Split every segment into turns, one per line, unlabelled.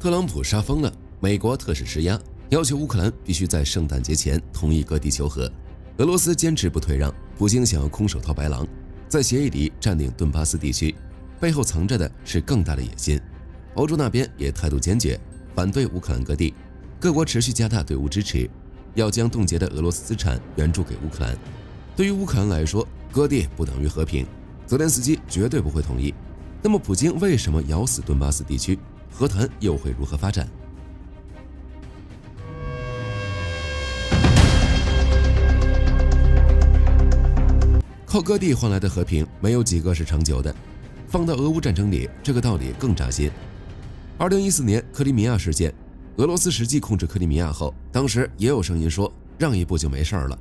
特朗普杀疯了，美国特使施压，要求乌克兰必须在圣诞节前同意割地求和。俄罗斯坚持不退让，普京想要空手套白狼，在协议里占领顿巴斯地区，背后藏着的是更大的野心。欧洲那边也态度坚决，反对乌克兰割地，各国持续加大对乌支持，要将冻结的俄罗斯资产援助给乌克兰。对于乌克兰来说，割地不等于和平，泽连斯基绝对不会同意。那么普京为什么咬死顿巴斯地区？和谈又会如何发展？靠割地换来的和平，没有几个是长久的。放到俄乌战争里，这个道理更扎心。2014年克里米亚事件，俄罗斯实际控制克里米亚后，当时也有声音说让一步就没事了。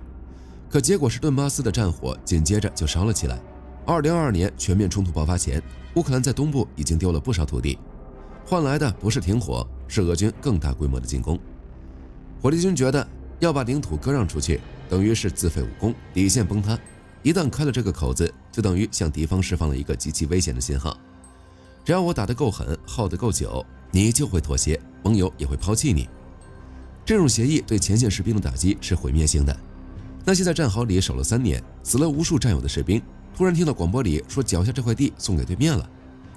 可结果是顿巴斯的战火紧接着就烧了起来。2022年全面冲突爆发前，乌克兰在东部已经丢了不少土地，换来的不是停火，是俄军更大规模的进攻。火力军觉得要把领土割让出去，等于是自废武功，底线崩塌。一旦开了这个口子，就等于向敌方释放了一个极其危险的信号。只要我打得够狠，耗得够久，你就会妥协，盟友也会抛弃你。这种协议对前线士兵的打击是毁灭性的。那些在战壕里守了3年，死了无数战友的士兵，突然听到广播里说脚下这块地送给对面了，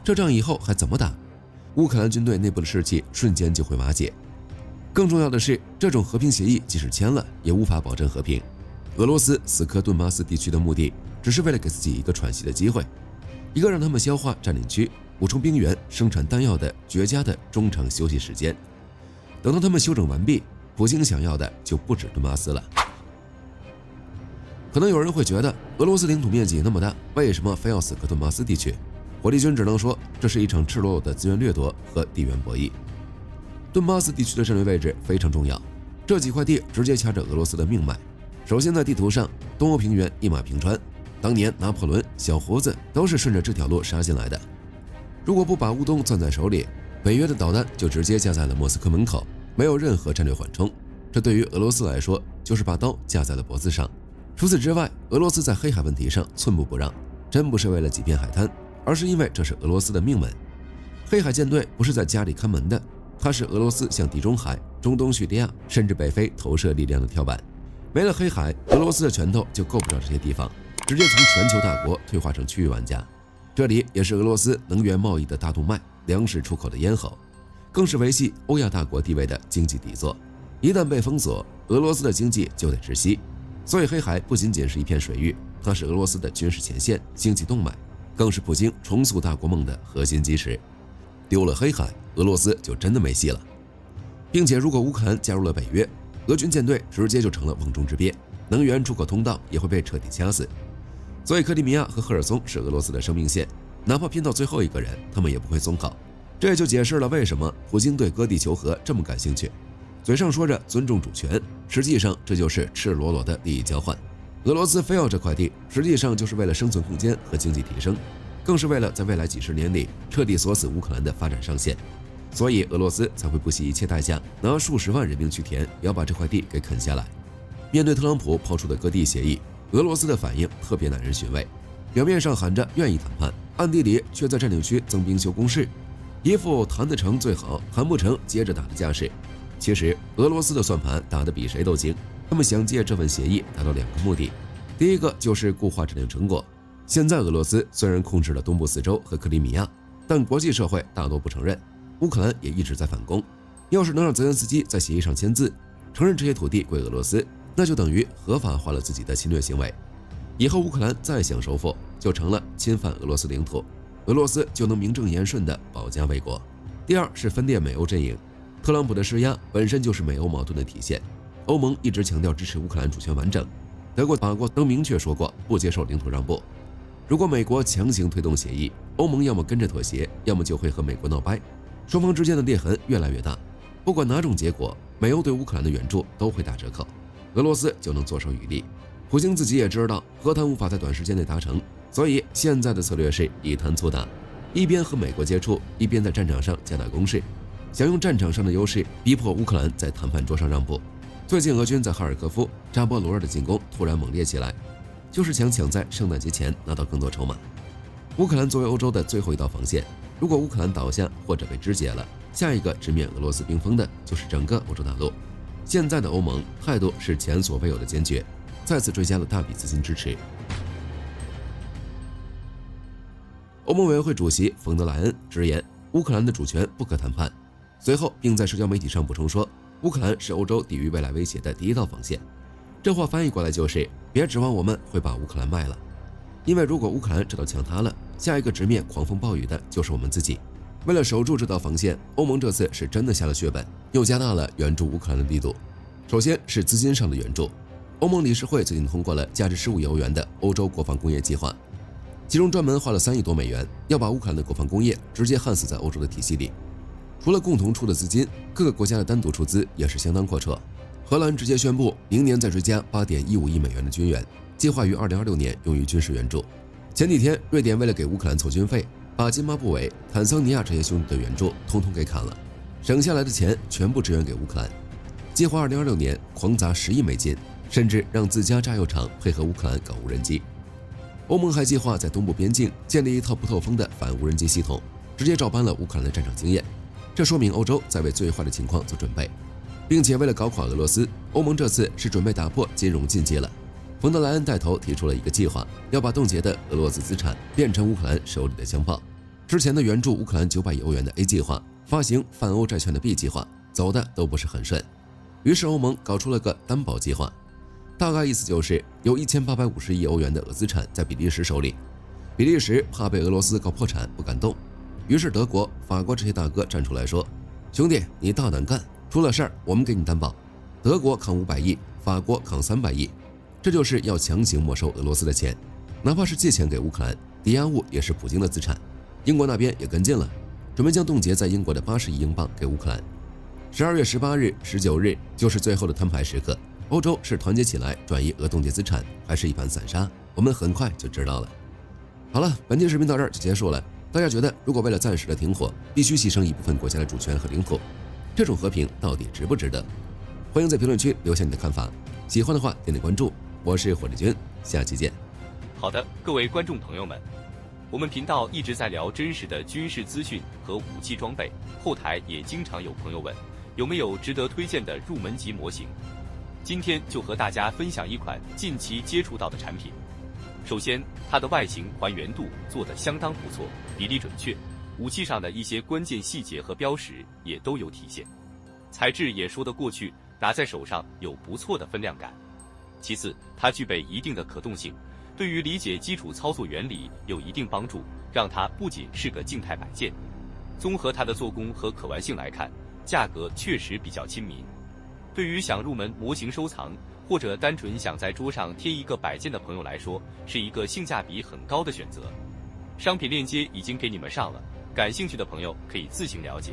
这仗以后还怎么打？乌克兰军队内部的士气瞬间就会瓦解。更重要的是，这种和平协议即使签了，也无法保证和平。俄罗斯死磕顿巴斯地区的目的，只是为了给自己一个喘息的机会，一个让他们消化占领区、补充兵员、生产弹药的绝佳的中场休息时间。等到他们休整完毕，普京想要的就不止顿巴斯了。可能有人会觉得，俄罗斯领土面积那么大，为什么非要死磕顿巴斯地区？火力军只能说，这是一场赤裸裸的资源掠夺和地缘博弈。顿巴斯地区的战略位置非常重要，这几块地直接掐着俄罗斯的命脉。首先在地图上，东欧平原一马平川，当年拿破仑、小胡子都是顺着这条路杀进来的。如果不把乌东攥在手里，北约的导弹就直接架在了莫斯科门口，没有任何战略缓冲。这对于俄罗斯来说，就是把刀架在了脖子上。除此之外，俄罗斯在黑海问题上寸步不让，真不是为了几片海滩，而是因为这是俄罗斯的命门。黑海舰队不是在家里看门的，它是俄罗斯向地中海、中东叙利亚甚至北非投射力量的跳板。没了黑海，俄罗斯的拳头就够不着这些地方，直接从全球大国退化成区域玩家。这里也是俄罗斯能源贸易的大动脉，粮食出口的咽喉，更是维系欧亚大国地位的经济底座。一旦被封锁，俄罗斯的经济就得窒息。所以黑海不仅仅是一片水域，它是俄罗斯的军事前线、经济动脉，更是普京重塑大国梦的核心基石。丢了黑海，俄罗斯就真的没戏了。并且如果乌克兰加入了北约，俄军舰队直接就成了瓮中之鳖，能源出口通道也会被彻底掐死。所以克里米亚和赫尔松是俄罗斯的生命线，哪怕拼到最后一个人，他们也不会松口。这也就解释了为什么普京对割地求和这么感兴趣。嘴上说着尊重主权，实际上这就是赤裸裸的利益交换。俄罗斯非要这块地，实际上就是为了生存空间和经济提升，更是为了在未来几十年里彻底锁死乌克兰的发展上限。所以俄罗斯才会不惜一切代价，拿数十万人命去填，也要把这块地给啃下来。面对特朗普抛出的割地协议，俄罗斯的反应特别耐人寻味。表面上喊着愿意谈判，暗地里却在占领区增兵修工事，一副谈得成最好，谈不成接着打的架势。其实俄罗斯的算盘打得比谁都精，他们想借这份协议达到2个目的。第一个就是固化战略成果。现在俄罗斯虽然控制了东部4州和克里米亚，但国际社会大多不承认，乌克兰也一直在反攻。要是能让泽连斯基在协议上签字，承认这些土地归俄罗斯，那就等于合法化了自己的侵略行为。以后乌克兰再想收复，就成了侵犯俄罗斯领土，俄罗斯就能名正言顺地保家卫国。第二是分裂美欧阵营。特朗普的施压本身就是美欧矛盾的体现，欧盟一直强调支持乌克兰主权完整，德国、法国都明确说过不接受领土让步。如果美国强行推动协议，欧盟要么跟着妥协，要么就会和美国闹掰，双方之间的裂痕越来越大。不管哪种结果，美欧对乌克兰的援助都会打折扣，俄罗斯就能坐收渔利。普京自己也知道和谈无法在短时间内达成，所以现在的策略是以谈促打，一边和美国接触，一边在战场上加大攻势，想用战场上的优势逼迫乌克兰在谈判桌上让步。最近俄军在哈尔科夫、扎波罗热的进攻突然猛烈起来，就是想抢在圣诞节前拿到更多筹码。乌克兰作为欧洲的最后一道防线，如果乌克兰倒下或者被肢解了，下一个直面俄罗斯冰封的就是整个欧洲大陆。现在的欧盟态度是前所未有的坚决，再次追加了大笔资金支持。欧盟委员会主席冯德莱恩直言，乌克兰的主权不可谈判。随后，并在社交媒体上补充说，乌克兰是欧洲抵御未来威胁的第一道防线。这话翻译过来就是：别指望我们会把乌克兰卖了，因为如果乌克兰这道墙塌了，下一个直面狂风暴雨的就是我们自己。为了守住这道防线，欧盟这次是真的下了血本，又加大了援助乌克兰的力度。首先是资金上的援助，欧盟理事会最近通过了价值15亿欧元的欧洲国防工业计划，其中专门花了3亿多美元，要把乌克兰的国防工业直接焊死在欧洲的体系里。除了共同出的资金，各个国家的单独出资也是相当阔绰。荷兰直接宣布明年再追加8.15亿美元的军援，计划于2026年用于军事援助。前几天，瑞典为了给乌克兰凑军费，把津巴布韦、坦桑尼亚这些兄弟的援助通通给砍了，省下来的钱全部支援给乌克兰。计划2026年狂砸10亿美金，甚至让自家炸药厂配合乌克兰搞无人机。欧盟还计划在东部边境建立一套不透风的反无人机系统，直接照搬了乌克兰的战场经验。这说明欧洲在为最坏的情况做准备，并且为了搞垮俄罗斯，欧盟这次是准备打破金融禁忌了。冯德莱恩带头提出了一个计划，要把冻结的俄罗斯资产变成乌克兰手里的枪炮。之前的援助乌克兰900亿欧元的 A 计划，发行反欧债券的 B 计划，走的都不是很顺。于是欧盟搞出了个担保计划，大概意思就是有1850亿欧元的俄资产在比利时手里，比利时怕被俄罗斯搞破产不敢动，于是德国、法国这些大哥站出来说：兄弟，你大胆干，出了事儿我们给你担保。德国扛500亿，法国扛300亿，这就是要强行没收俄罗斯的钱，哪怕是借钱给乌克兰，抵押物也是普京的资产。英国那边也跟进了，准备将冻结在英国的80亿英镑给乌克兰。12月18日、19日就是最后的摊牌时刻，欧洲是团结起来转移俄冻结资产，还是一盘散沙？我们很快就知道了。好了，本期视频到这儿就结束了。大家觉得，如果为了暂时的停火，必须牺牲一部分国家的主权和领土，这种和平到底值不值得？欢迎在评论区留下你的看法。喜欢的话点点关注，我是火力军，下期见。
好的，各位观众朋友们，我们频道一直在聊真实的军事资讯和武器装备，后台也经常有朋友问，有没有值得推荐的入门级模型？今天就和大家分享一款近期接触到的产品。首先，它的外形还原度做得相当不错，比例准确，武器上的一些关键细节和标识也都有体现，材质也说得过去，拿在手上有不错的分量感。其次，它具备一定的可动性，对于理解基础操作原理有一定帮助，让它不仅是个静态摆件。综合它的做工和可玩性来看，价格确实比较亲民。对于想入门模型收藏，或者单纯想在桌上贴一个摆件的朋友来说，是一个性价比很高的选择。商品链接已经给你们上了，感兴趣的朋友可以自行了解。